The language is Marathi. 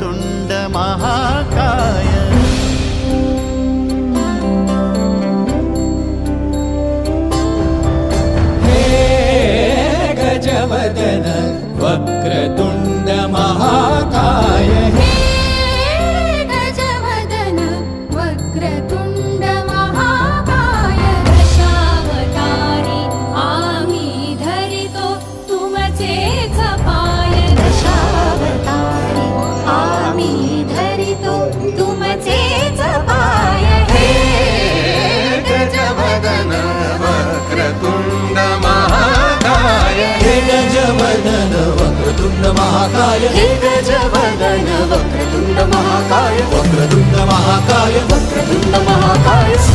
वक्रतुंड महाकाय। गजवदन वक्रतुंड महाकाय। गजवदन वक्रतुंड महाकाय। दशावतारी आम्ही धरितो तुमचेच पाय। दशावतारी आम्ही धरितो तुमचेच पाय। हे गजवदन वक्रतुंड महाकाय। हे गजवदन वक्रतुंड महाकाय। हे गजवदन वक्रतुंड महाकाय। वक्रतुंड महाकाय। वक्रतुंड महाकाय।